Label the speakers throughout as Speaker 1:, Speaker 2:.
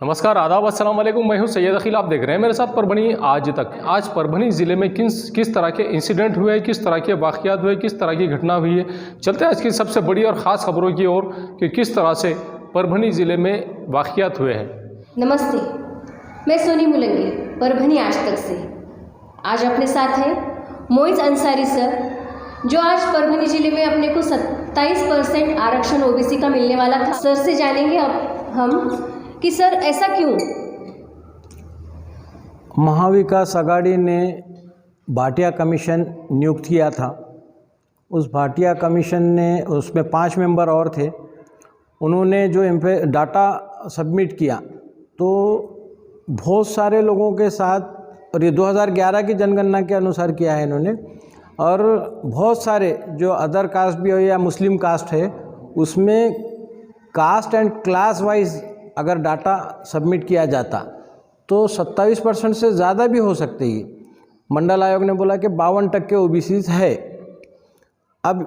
Speaker 1: नमस्कार, आदाब, अस्सलाम वालेकुम। मैं हूं सैयद अखिल। आप देख रहे हैं मेरे साथ परभनी आज तक। आज परभनी ज़िले में किस तरह के इंसिडेंट हुए, किस तरह के वाक़यात हुए, किस तरह की घटना हुई है। चलते हैं आज की सबसे बड़ी और ख़ास खबरों की ओर कि किस तरह से परभनी ज़िले में वाक़यात हुए हैं।
Speaker 2: नमस्ते, मैं सोनी मुलंगी, परभनी आज तक से। आज अपने साथ हैं मोइज़ अंसारी सर, जो आज परभनी ज़िले में अपने को 27% आरक्षण ओबीसी का मिलने वाला था। सर से जानेंगे अब हम कि सर ऐसा क्यों।
Speaker 3: महाविकास आघाड़ी ने भाटिया कमीशन नियुक्त किया था। उस भाटिया कमीशन ने, उसमें 5 मेंबर और थे, उन्होंने जो डाटा सबमिट किया तो बहुत सारे लोगों के साथ, और ये 2011 की जनगणना के अनुसार किया है इन्होंने, और बहुत सारे जो अदर कास्ट भी हो या मुस्लिम कास्ट है, उसमें कास्ट एंड क्लास वाइज अगर डाटा सबमिट किया जाता तो 27% से ज़्यादा भी हो सकते ही। मंडल आयोग ने बोला कि 52% ओबीसी है। अब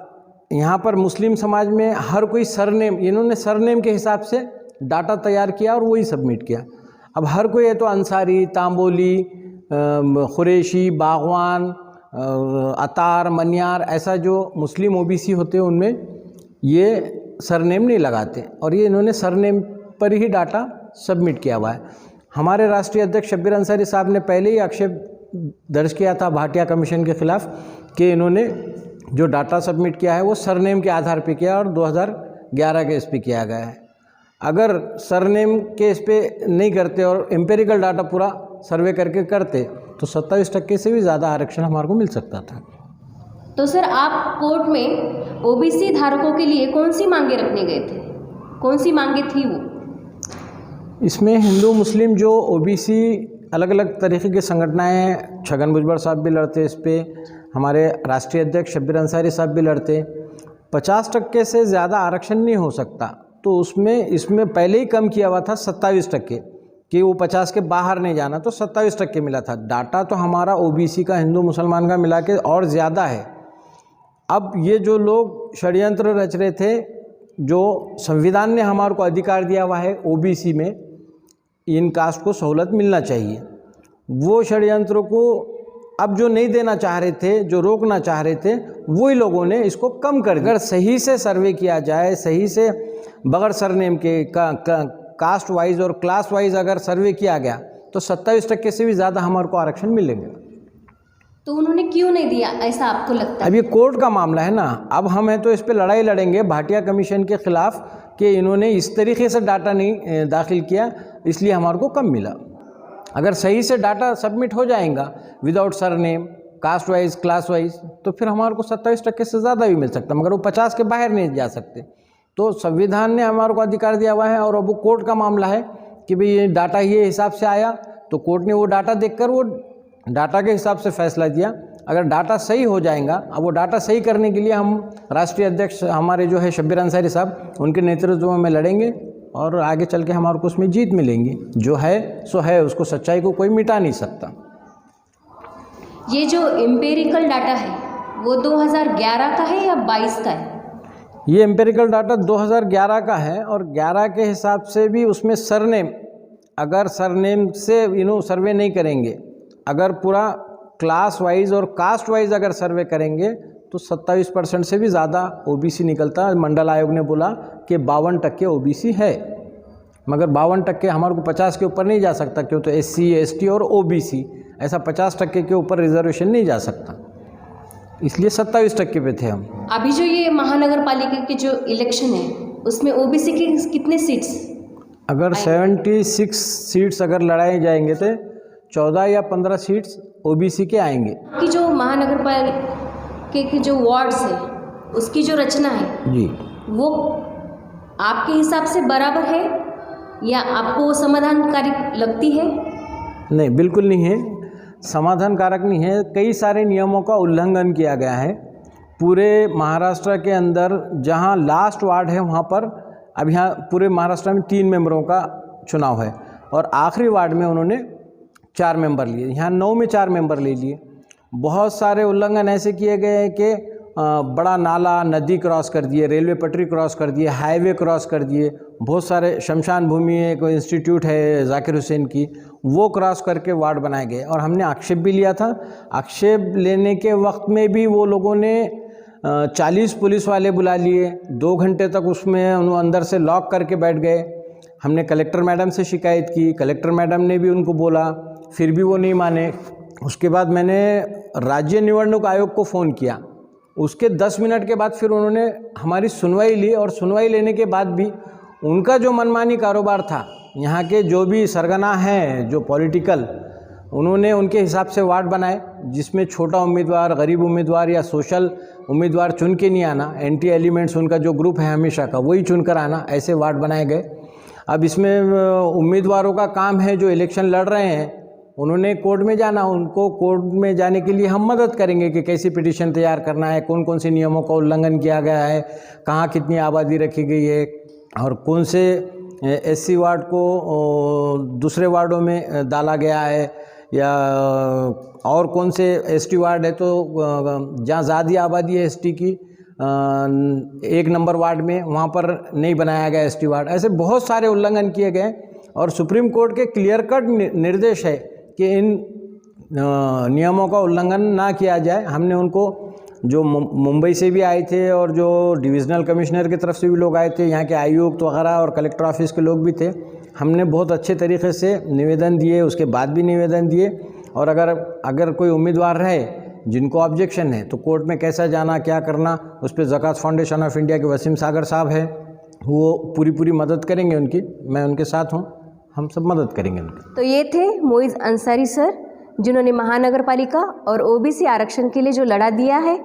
Speaker 3: यहाँ पर मुस्लिम समाज में हर कोई सरनेम, इन्होंने सरनेम के हिसाब से डाटा तैयार किया और वही सबमिट किया। अब हर कोई है तो अंसारी, तांबोली, खुरेशी, बागवान, अतार, मनियार, ऐसा जो मुस्लिम ओबीसी होते हैं उनमें ये सरनेम नहीं लगाते, और ये इन्होंने सरनेम पर ही डाटा सबमिट किया हुआ है। हमारे राष्ट्रीय अध्यक्ष शब्बीर अंसारी साहब ने पहले ही आक्षेप दर्ज किया था भाटिया कमीशन के खिलाफ कि इन्होंने जो डाटा सबमिट किया है वो सरनेम के आधार पर किया और 2011 के इस पे किया गया है। अगर सरनेम के इस पे नहीं करते और एम्पेरिकल डाटा पूरा सर्वे करके करते तो 27% से भी ज़्यादा आरक्षण हमारे को मिल सकता था।
Speaker 2: तो सर, आप कोर्ट में ओबीसी धारकों के लिए कौन सी मांगे रखने गए थे, कौन सी मांगे थी वो?
Speaker 3: इसमें हिंदू मुस्लिम जो ओबीसी अलग अलग तरीके की संगठनाएं, छगन भुजबल साहब भी लड़ते इस पे, हमारे राष्ट्रीय अध्यक्ष शब्बीर अंसारी साहब भी लड़ते। 50% से ज़्यादा आरक्षण नहीं हो सकता, तो इसमें पहले ही कम किया हुआ था 27% कि वो 50 के बाहर नहीं जाना, तो 27% मिला था। डाटा तो हमारा ओबीसी का, हिंदू मुसलमान का मिला के और ज़्यादा है। अब ये जो लोग षड्यंत्र रच रहे थे, जो संविधान ने हमारे को अधिकार दिया हुआ है ओबीसी में इन कास्ट को सहूलत मिलना चाहिए, वो षड्यंत्र को अब जो नहीं देना चाह रहे थे, जो रोकना चाह रहे थे, वही लोगों ने इसको कम कर दिया। अगर सही से सर्वे किया जाए, सही से बगैर सरनेम के कास्ट वाइज और क्लास वाइज अगर सर्वे किया गया तो 27% से भी ज़्यादा हमारे को आरक्षण मिलेंगे।
Speaker 2: तो उन्होंने क्यों नहीं दिया, ऐसा आपको लगता है?
Speaker 3: अब ये कोर्ट का मामला है ना। अब हम हैं तो इस पे लड़ाई लड़ेंगे भाटिया कमीशन के खिलाफ कि इन्होंने इस तरीके से डाटा नहीं दाखिल किया, इसलिए हमारे को कम मिला। अगर सही से डाटा सबमिट हो जाएगा without surname, caste wise, class wise, तो फिर हमारे को 27% से ज़्यादा भी मिल सकता, मगर वो 50 के बाहर नहीं जा सकते। तो संविधान ने हमारे को अधिकार दिया हुआ है, और अब वो कोर्ट का मामला है कि भाई ये डाटा ये हिसाब से आया, तो कोर्ट ने वो डाटा देखकर वो डाटा के हिसाब से फैसला दिया। अगर डाटा सही हो जाएगा, अब वो डाटा सही करने के लिए हम राष्ट्रीय अध्यक्ष हमारे जो है शब्बीर अंसारी साहब, उनके नेतृत्व में लड़ेंगे और आगे चल के हमारे को उसमें जीत मिलेंगी। जो है सो है, उसको सच्चाई को कोई मिटा नहीं सकता।
Speaker 2: ये जो एम्पेरिकल डाटा है वो 2011 का है या 22 का है?
Speaker 3: ये एम्पेरिकल डाटा 2011 का है, और 11 के हिसाब से भी उसमें सरनेम, अगर सरनेम से सर्वे नहीं करेंगे, अगर पूरा क्लास वाइज और कास्ट वाइज अगर सर्वे करेंगे तो 27% से भी ज़्यादा ओबीसी निकलता। मंडल आयोग ने बोला कि 52% ओबीसी है, मगर 52% हमारे को 50 के ऊपर नहीं जा सकता, क्यों? तो SC, ST और OBC ऐसा 50% के ऊपर रिजर्वेशन नहीं जा सकता, इसलिए 27% पे थे हम।
Speaker 2: अभी जो ये महानगर पालिका के जो इलेक्शन है उसमें ओबीसी के कितने सीट्स?
Speaker 3: अगर 76 सीट्स अगर लड़ाए जाएंगे तो 14 या 15 सीट्स ओबीसी के आएंगे।
Speaker 2: कि जो महानगर पालिका के जो वार्ड्स है उसकी जो रचना है
Speaker 3: जी,
Speaker 2: वो आपके हिसाब से बराबर है या आपको वो समाधानकारी लगती है?
Speaker 3: नहीं, बिल्कुल नहीं है, समाधान कारक नहीं है। कई सारे नियमों का उल्लंघन किया गया है पूरे महाराष्ट्र के अंदर। जहां लास्ट वार्ड है वहां पर, अब यहाँ पूरे महाराष्ट्र में 3 मेंबरों का चुनाव है, और आखिरी वार्ड में उन्होंने 4 मेंबर लिए, यहाँ 9 में 4 मेंबर ले लिए। बहुत सारे उल्लंघन ऐसे किए गए हैं कि बड़ा नाला, नदी क्रॉस कर दिए, रेलवे पटरी क्रॉस कर दिए, हाईवे क्रॉस कर दिए, बहुत सारे शमशान भूमि है, कोई इंस्टीट्यूट है जाकिर हुसैन की, वो क्रॉस करके वार्ड बनाए गए। और हमने आक्षेप भी लिया था। आक्षेप लेने के वक्त में भी वो लोगों ने 40 पुलिस वाले बुला लिए, 2 घंटे तक उसमें अंदर से लॉक करके बैठ गए। हमने कलेक्टर मैडम से शिकायत की, कलेक्टर मैडम ने भी उनको बोला, फिर भी वो नहीं माने। उसके बाद मैंने राज्य निवडणूक आयोग को फ़ोन किया। उसके 10 मिनट के बाद फिर उन्होंने हमारी सुनवाई ली, और सुनवाई लेने के बाद भी उनका जो मनमानी कारोबार था, यहाँ के जो भी सरगना हैं जो पॉलिटिकल, उन्होंने उनके हिसाब से वार्ड बनाए, जिसमें छोटा उम्मीदवार, गरीब उम्मीदवार या सोशल उम्मीदवार चुन के नहीं आना, एंटी एलिमेंट्स उनका जो ग्रुप है हमेशा का, वही चुनकर आना, ऐसे वार्ड बनाए गए। अब इसमें उम्मीदवारों का काम है जो इलेक्शन लड़ रहे हैं, उन्होंने कोर्ट में जाना, उनको कोर्ट में जाने के लिए हम मदद करेंगे कि कैसी पिटीशन तैयार करना है, कौन कौन से नियमों का उल्लंघन किया गया है, कहाँ कितनी आबादी रखी गई है, और कौन से एससी वार्ड को दूसरे वार्डों में डाला गया है, या और कौन से एसटी वार्ड है तो जहाँ ज़्यादा आबादी है एसटी की 1 नंबर वार्ड में, वहाँ पर नहीं बनाया गया एसटी वार्ड। ऐसे बहुत सारे उल्लंघन किए गए, और सुप्रीम कोर्ट के क्लियर कट निर्देश है कि इन नियमों का उल्लंघन ना किया जाए। हमने उनको, जो मुंबई से भी आए थे और जो डिविज़नल कमिश्नर की तरफ से भी लोग आए थे, यहाँ के आयुक्त वगैरह और कलेक्टर ऑफिस के लोग भी थे, हमने बहुत अच्छे तरीके से निवेदन दिए, उसके बाद भी निवेदन दिए। और अगर कोई उम्मीदवार रहे जिनको ऑब्जेक्शन है तो कोर्ट में कैसा जाना, क्या करना, उस पर ज़कात फाउंडेशन ऑफ इंडिया के वसीम सागर साहब है, वो पूरी मदद करेंगे उनकी। मैं उनके साथ हूँ, हम सब मदद करेंगे उनकी।
Speaker 2: तो ये थे मोइज़ अंसारी सर, जिन्होंने महानगर पालिका और ओबीसी आरक्षण के लिए जो लड़ा दिया है,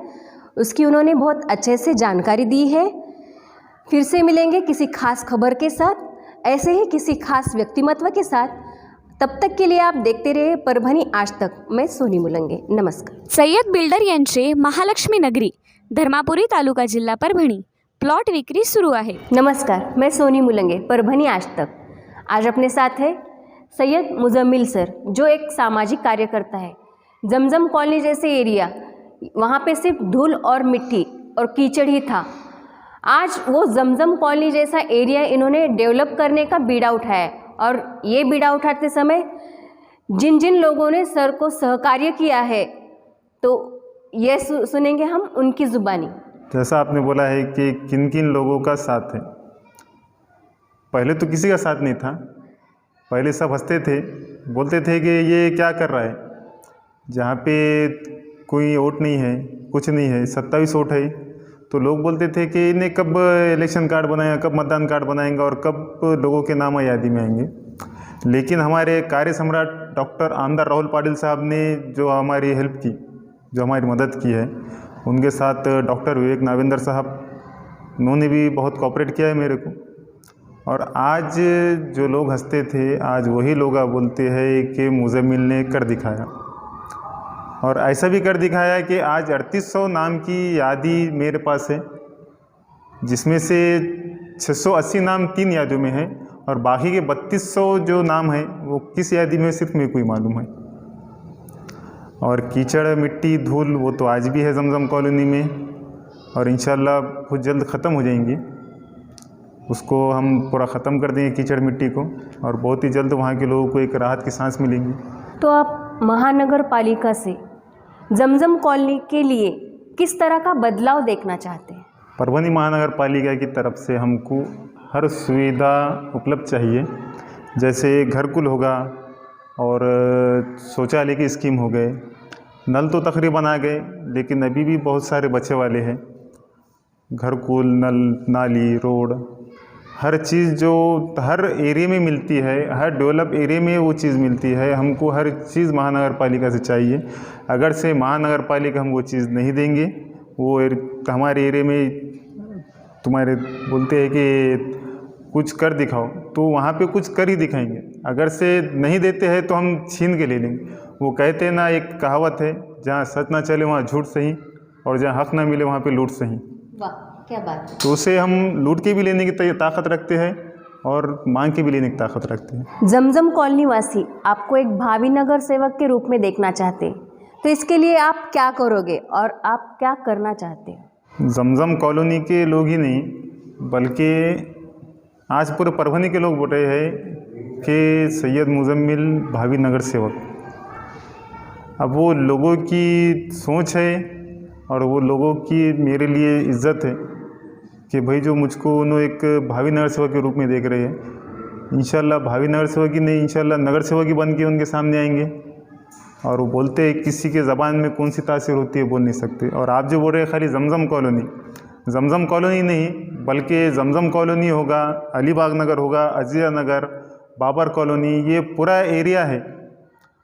Speaker 2: उसकी उन्होंने बहुत अच्छे से जानकारी दी है। फिर से मिलेंगे किसी खास खबर के साथ, ऐसे ही किसी खास व्यक्तिमत्व के साथ। तब तक के लिए आप देखते रहे परभणी आज तक। मैं सोनी मुलंगे, नमस्कार।
Speaker 4: सय्यद बिल्डर यांचे महालक्ष्मी नगरी, धर्मापुरी तालुका, जिल्हा परभणी, प्लॉट विक्री सुरू आहे।
Speaker 2: नमस्कार, मैं सोनी मुलंगे, परभणी आज तक। आज अपने साथ है सैयद मुजम्मिल सर, जो एक सामाजिक कार्यकर्ता है। जमजम कॉलोनी जैसे एरिया, वहाँ पे सिर्फ धूल और मिट्टी और कीचड़ ही था। आज वो जमजम कॉलोनी जैसा एरिया इन्होंने डेवलप करने का बीड़ा उठाया, और ये बीड़ा उठाते समय जिन जिन लोगों ने सर को सहकार्य किया है, तो ये सुनेंगे हम उनकी ज़ुबानी।
Speaker 5: जैसा आपने बोला है कि किन किन लोगों का साथ है, पहले तो किसी का साथ नहीं था। पहले सब हंसते थे, बोलते थे कि ये क्या कर रहा है, जहाँ पे कोई वोट नहीं है, कुछ नहीं है, 27 वोट है, तो लोग बोलते थे कि इन्हें कब इलेक्शन कार्ड बनाएगा, कब मतदान कार्ड बनाएंगे और कब लोगों के नाम यादी में आएंगे। लेकिन हमारे कार्य सम्राट डॉक्टर आमदार राहुल पाटिल साहब ने जो हमारी हेल्प की, जो हमारी मदद की है, उनके साथ डॉक्टर विवेक नावेंद्र साहब, उन्होंने भी बहुत कोऑपरेट किया है मेरे को। और आज जो लोग हंसते थे, आज वही लोग बोलते हैं कि मुजम्मिल ने कर दिखाया। और ऐसा भी कर दिखाया कि आज 3800 नाम की यादी मेरे पास है, जिसमें से 680 नाम 3 यादियों में है, और बाकी के 3200 जो नाम है वो किस यादी में सिर्फ मेरे को ही मालूम है। और कीचड़, मिट्टी, धूल वो तो आज भी है जमजम कॉलोनी में, और इंशाल्लाह बहुत जल्द ख़त्म हो जाएंगी। उसको हम पूरा ख़त्म कर देंगे कीचड़ मिट्टी को, और बहुत ही जल्द वहाँ के लोगों को एक राहत की सांस मिलेंगी।
Speaker 2: तो आप महानगर पालिका से जमजम कॉलोनी के लिए किस तरह का बदलाव देखना चाहते हैं?
Speaker 5: परभणी महानगर पालिका की तरफ से हमको हर सुविधा उपलब्ध चाहिए, जैसे घरकुल होगा और शौचालय की स्कीम हो गए। नल तो तकरीबन आ गए, लेकिन अभी भी बहुत सारे बचे वाले हैं। घरकुल, नल, नाली, रोड, हर चीज़ जो हर एरिया में मिलती है, हर डेवलप एरिया में वो चीज़ मिलती है। हमको हर चीज़ महानगर पालिका से चाहिए। अगर से महानगर पालिका हम वो चीज़ नहीं देंगे, वो हमारे एरिया में तुम्हारे बोलते हैं कि कुछ कर दिखाओ, तो वहाँ पे कुछ कर ही दिखाएंगे। अगर से नहीं देते हैं तो हम छीन के ले लेंगे। वो कहते हैं ना, एक कहावत है, जहाँ सच ना चले वहाँ झूठ सही, और जहाँ हक ना मिले वहाँ पे लूट सही।
Speaker 2: वाह, क्या बात है।
Speaker 5: तो उसे हम लूट के भी लेने की ताकत रखते हैं और मांग के भी लेने की ताकत रखते हैं।
Speaker 2: जमजम कॉलोनी वासी आपको एक भावी नगर सेवक के रूप में देखना चाहते हैं, तो इसके लिए आप क्या करोगे और आप क्या करना चाहते हो?
Speaker 5: जमजम कॉलोनी के लोग ही नहीं बल्कि आज पूरे परभनी के लोग बोल रहे हैं कि सैयद मुजम्मिल भावी नगर सेवक। अब वो लोगों की सोच है और वो लोगों की मेरे लिए इज्जत है कि भाई जो मुझको उन्होंने एक भावी नगर सेवक के रूप में देख रहे हैं। इंशाल्लाह भावी नगर सेवक ही नहीं, इंशाल्लाह नगर सेवक ही बन के उनके सामने आएंगे। और वो बोलते हैं किसी के ज़बान में कौन सी तासीर होती है बोल नहीं सकते। और आप जो बोल रहे हैं खाली जमजम कॉलोनी नहीं बल्कि जमजम कॉलोनी होगा, अलीबाग नगर होगा, अजीज़ा नगर, बाबर कॉलोनी, ये पूरा एरिया है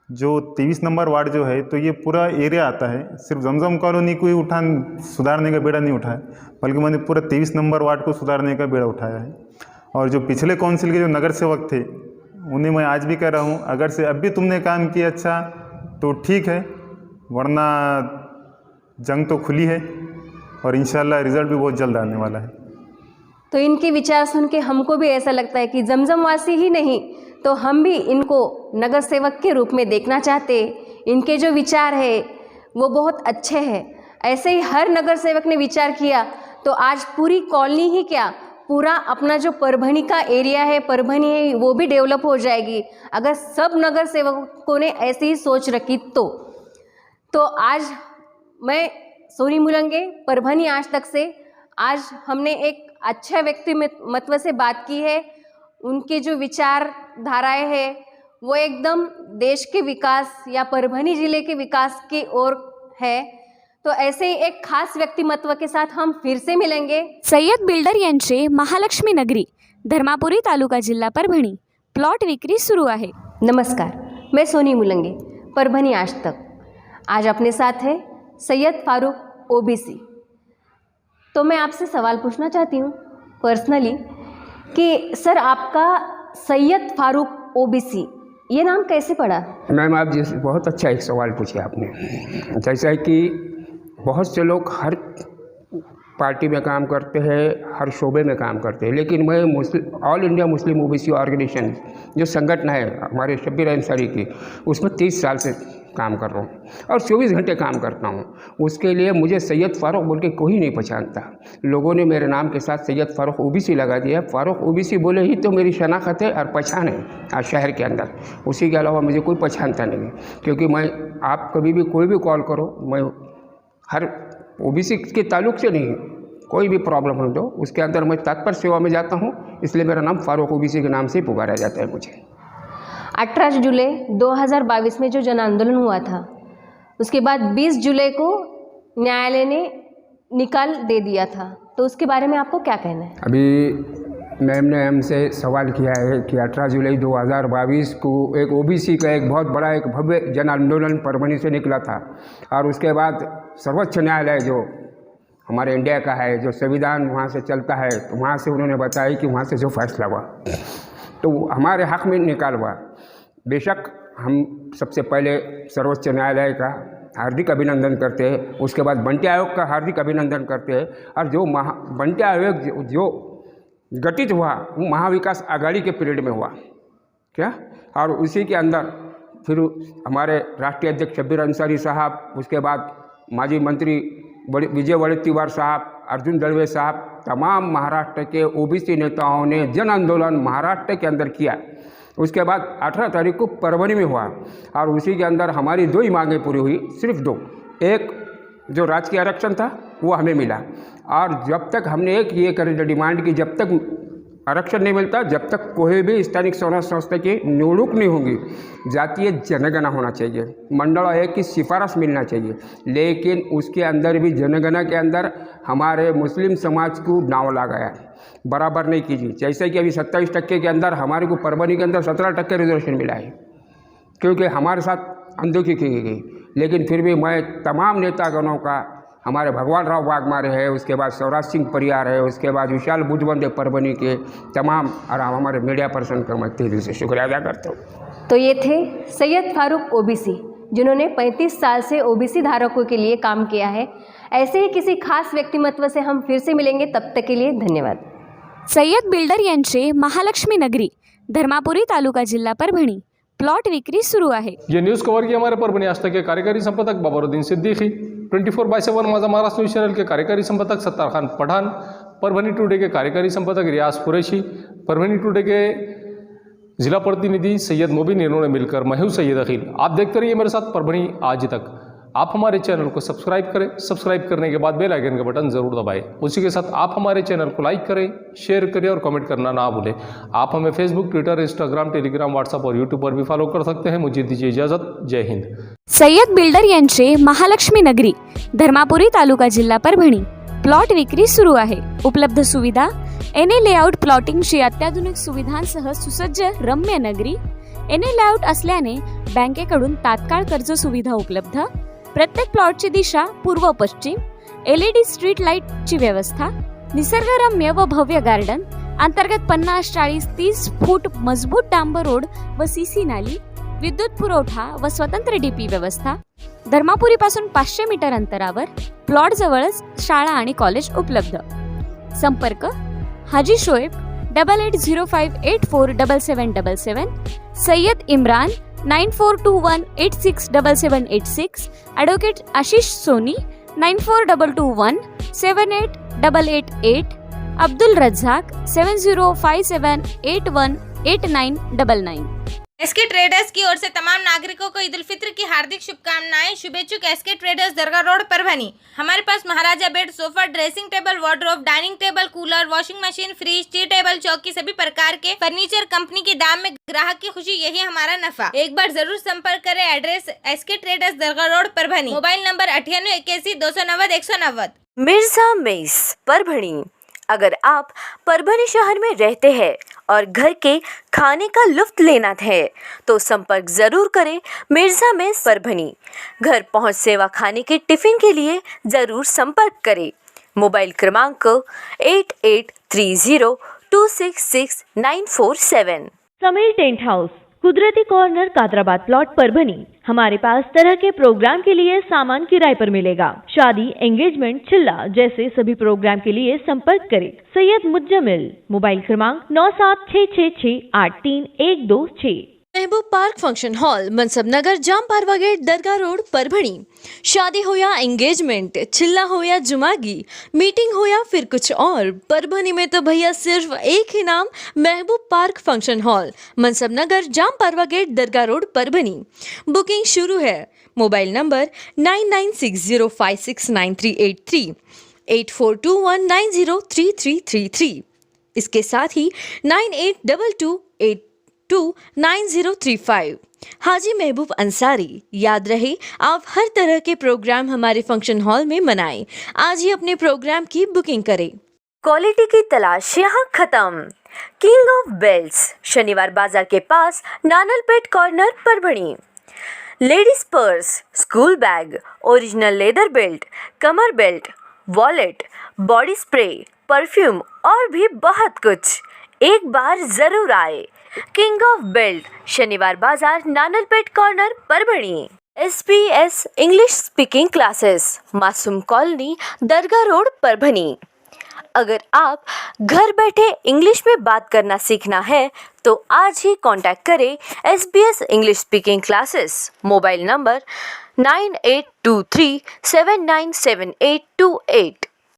Speaker 5: जो 23 नंबर वार्ड जो है, तो ये पूरा एरिया आता है। सिर्फ जमजम कॉलोनी को ही सुधारने का बेड़ा नहीं उठाया बल्कि मैंने पूरा 23 नंबर वार्ड को सुधारने का बेड़ा उठाया है। और जो पिछले काउंसिल के जो नगर सेवक थे उन्हें मैं आज भी कह रहा हूँ, अगर से अब भी तुमने काम किया अच्छा तो ठीक है, वरना जंग तो खुली है और इंशाल्लाह रिज़ल्ट भी बहुत जल्द आने वाला है।
Speaker 2: तो इनके विचार सुन के हमको भी ऐसा लगता है कि जमजम वासी ही नहीं तो हम भी इनको नगर सेवक के रूप में देखना चाहते। इनके जो विचार है वो बहुत अच्छे हैं। ऐसे ही हर नगर सेवक ने विचार किया तो आज पूरी कॉलोनी ही क्या, पूरा अपना जो परभनी का एरिया है, परभनी है, वो भी डेवलप हो जाएगी अगर सब नगर सेवकों ने ऐसी ही सोच रखी तो आज मैं सोनी मुलंगे, परभनी आज तक से आज हमने एक अच्छा व्यक्तिमत्व से बात की है। उनके जो विचारधाराएं हैं वो एकदम देश के विकास या परभनी जिले के विकास की ओर है। तो ऐसे ही एक खास व्यक्तिमत्व के साथ हम फिर से मिलेंगे।
Speaker 4: सय्यद बिल्डर यांचे महालक्ष्मी नगरी धर्मापुरी तालुका जिल्हा परभणी प्लॉट विक्री सुरू आहे।
Speaker 2: नमस्कार, मैं सोनी मुलंगे, परभनी आज तक। आज अपने साथ है सैयद फारूक ओबीसी। तो मैं आपसे सवाल पूछना चाहती हूँ पर्सनली कि सर आपका सैयद फारूक ओबीसी ये नाम कैसे पड़ा?
Speaker 6: मैम आप जिस बहुत अच्छा एक सवाल पूछे आपने। जैसा कि बहुत से लोग हर पार्टी में काम करते हैं, हर शोबे में काम करते हैं, लेकिन मैं all India Muslim OBC organisation जो संगठन है हमारे शब्बीर अंसारी की, उसमें 30 साल से काम कर रहा हूँ और 24 घंटे काम करता हूँ। उसके लिए मुझे सैयद फारूक बोल के कोई नहीं पहचानता। लोगों ने मेरे नाम के साथ सैयद फारूक ओबीसी लगा दिया। फारूक ओबीसी बोले ही तो मेरी शनाख्त है और पहचान है आज शहर के अंदर। उसी के अलावा मुझे कोई पहचानता नहीं है, क्योंकि मैं आप कभी भी कोई भी कॉल करो, मैं हर ओबीसी के ताल्लुक से नहीं, कोई भी प्रॉब्लम हो तो उसके अंदर मैं तत्पर सेवा में जाता हूँ। इसलिए मेरा नाम फारूक ओबीसी के नाम से पुकारा जाता है मुझे।
Speaker 2: 18 जुलाई 2022 में जो जन आंदोलन हुआ था उसके बाद 20 जुलाई को न्यायालय ने निकाल दे दिया था, तो उसके बारे में आपको क्या कहना है?
Speaker 6: अभी मैम ने हमसे सवाल किया है कि 18 जुलाई 2022 को एक ओबीसी का एक बहुत बड़ा एक भव्य जन आंदोलन परभनी से निकला था और उसके बाद सर्वोच्च न्यायालय जो हमारे इंडिया का है, जो संविधान वहाँ से चलता है, तो वहाँ से उन्होंने बताया कि वहाँ से जो फैसला हुआ तो हमारे हक़ में निकाल हुआ। बेशक हम सबसे पहले सर्वोच्च न्यायालय का हार्दिक अभिनंदन करते हैं, उसके बाद बंटी आयोग का हार्दिक अभिनंदन करते हैं। और जो बंटी आयोग जो गठित हुआ वो महाविकास आघाड़ी के पीरियड में हुआ क्या, और उसी के अंदर फिर हमारे राष्ट्रीय अध्यक्ष शब्बीर अंसारी साहब, उसके बाद माजी मंत्री विजय वडेट्टीवार साहब, अर्जुन दलवे साहब, तमाम महाराष्ट्र के ओबीसी नेताओं ने जन आंदोलन महाराष्ट्र के अंदर किया। उसके बाद 18 तारीख को परभनी में हुआ और उसी के अंदर हमारी 2 ही मांगें पूरी हुई, सिर्फ 2। एक जो राजकीय आरक्षण था वो हमें मिला और जब तक हमने एक ये कर डिमांड की, जब तक आरक्षण नहीं मिलता, जब तक कोई भी स्थानिक स्वराज संस्था की निवडणूक नहीं होगी, जातीय जनगणना होना चाहिए, मंडल आयोग की सिफारिश मिलना चाहिए। लेकिन उसके अंदर भी जनगणना के अंदर हमारे मुस्लिम समाज को नाव ला गया, बराबर नहीं कीजिए। जैसे कि अभी 27% के अंदर हमारे को परभनी के अंदर 17% रिजर्वेशन मिला है, क्योंकि हमारे साथ अनदेखी की गई। लेकिन फिर भी मैं तमाम नेतागणों का, हमारे भगवान राव वाघमारे है, उसके बाद सौराज सिंह परियार है, उसके बाद विशाल बुद्धवंत परभनी के तमाम और हमारे मीडिया पर्सन का मैं दिल से शुक्रिया अदा करता हूँ।
Speaker 2: तो ये थे सैयद फारूक ओबीसी, जिन्होंने 35 साल से ओबीसी धारकों के लिए काम किया है। ऐसे ही किसी खास व्यक्तिमत्व से हम फिर से मिलेंगे, तब तक के लिए धन्यवाद।
Speaker 4: सय्यद बिल्डर यांचे महालक्ष्मी नगरी धर्मापुरी तालुका जिल्हा परभणी प्लॉट विक्री सुरू आहे.
Speaker 1: ये न्यूज़ कवर किया हमारे परभणी आज तक के कार्यकारी संपादक बाबरुद्दीन सिद्दीकी, 24/7 माझा महाराष्ट्र न्यूज़ चैनल के कार्यकारी संपादक सत्तार खान पठान, परभणी टुडे के कार्यकारी संपादक रियाज कुरैशी, परभणी टुडे के जिला प्रतिनिधि सैयद मोबिन, इन्होंने मिलकर मैं हूं सैयद अखिल। आप देखते रहिए मेरे साथ परभणी आज तक। आप हमारे चैनल को सब्सक्राइब करें, सब्सक्राइब करने के बाद बेल आइकन का बटन ज़रूर दबाएं। उसी के साथ आप हमारे चैनल को लाइक करें, शेयर करें और कमेंट करना ना भूलें। आप हमें Facebook, Twitter, Instagram, Telegram, WhatsApp और यूट्यूब पर भी फॉलो कर सकते हैं। मुझे दीजिए इजाज़त। जय हिंद।
Speaker 4: सय्यद बिल्डर यांचे महालक्ष्मी नगरी, धर्मापुरी तालुका, जिल्हा परभणी प्लॉट विक्री सुरू आहे. उपलब्ध सुविधा: एने लेआउट प्लॉटिंगची अत्याधुनिक सुविधांसह सुसज्ज रम्य नगरी. एने लेआउट असल्याने बँकेकडून तात्काळ कर्ज सुविधा उपलब्ध. प्रत्येक प्लॉटची दिशा पूर्व पश्चिम. LED स्ट्रीट लाईटची व्यवस्था. निसर्गरम्य व भव्य गार्डन. अंतर्गत 50-40-30 फूट मजबूत डांबर रोड व CC नाली. विद्युत पुरवठा व स्वतंत्र DP व्यवस्था. धर्मापुरी पासून 500 मीटर अंतरावर प्लॉट जवळच शाळा आणि कॉलेज उपलब्ध. संपर्क: Haji Shoaib 8805847777, Sayyad Imran 9421867786, advocate Ashish Soni 9422178888, Abdul Razzaq 7057818999.
Speaker 7: SK traders की ओर से तमाम नागरिकों को ईद उल फित्र की हार्दिक शुभकामनाएं। शुभेच्छुक एसके ट्रेडर्स, दरगाह रोड, परभणी। हमारे पास Maharaja bed, sofa, dressing table, wardrobe, dining table, cooler, washing machine, fridge, tea table, चौकी, सभी प्रकार के फर्नीचर कंपनी के दाम में ग्राहक की खुशी, यही हमारा नफा। एक बार जरूर संपर्क करें। एड्रेस: एसके ट्रेडर्स, दरगाह road, Parbhani. Mobile number 9881
Speaker 8: Mirza mess, Parbhani. अगर आप परभणी शहर में रहते हैं और घर के खाने का लुत्फ लेना है तो संपर्क ज़रूर करें मिर्जा मेस, परभणी। घर पहुंच सेवा खाने के टिफ़िन के लिए ज़रूर संपर्क करें। मोबाइल क्रमांक 8830266947।
Speaker 9: समीर टेंट हाउस, कुदरती कॉर्नर, कादराबाद प्लॉट, परभणी। हमारे पास तरह के प्रोग्राम के लिए सामान किराए पर मिलेगा। शादी, एंगेजमेंट, चिल्ला जैसे सभी प्रोग्राम के लिए संपर्क करें सैयद मुज्जमिल। मोबाइल क्रमांक 9766683126।
Speaker 10: महबूब पार्क फंक्शन हॉल, मनसब नगर, जाम पारवा गेट, दरगाह रोड, परभणी। शादी हो या एंगेजमेंट, चिल्ला हो या जुमागी, मीटिंग हो या फिर कुछ और, परभणी में तो भैया सिर्फ एक ही नाम, महबूब पार्क फंक्शन हॉल, मनसब नगर, जाम पारवा गेट, दरगाह रोड, परभणी। बुकिंग शुरू है। Mobile number 9960569383, 8421903333। इसके साथ ही 9822829035। हाजी महबूब अंसारी। याद रहे, आप हर तरह के प्रोग्राम हमारे फंक्शन हॉल में मनाएं। आज ही अपने प्रोग्राम की बुकिंग करें।
Speaker 8: क्वालिटी की तलाश यहाँ खत्म। किंग ऑफ बेल्ट्स, शनिवार बाजार के पास, Nanalpeth corner, Parbhani. Ladies purse, school bag, original leather belt, कमर belt, wallet, body spray, perfume और भी बहुत कुछ। एक बार जरूर आए। किंग ऑफ बेल्ट, शनिवार बाजार, Nanalpeth corner, Parbhani. SBS English speaking classes, Masoom colony, दरगाह रोड, परभणी। अगर आप घर बैठे इंग्लिश में बात करना सीखना है तो आज ही कांटेक्ट करें SBS English speaking classes. Mobile number 9823797828।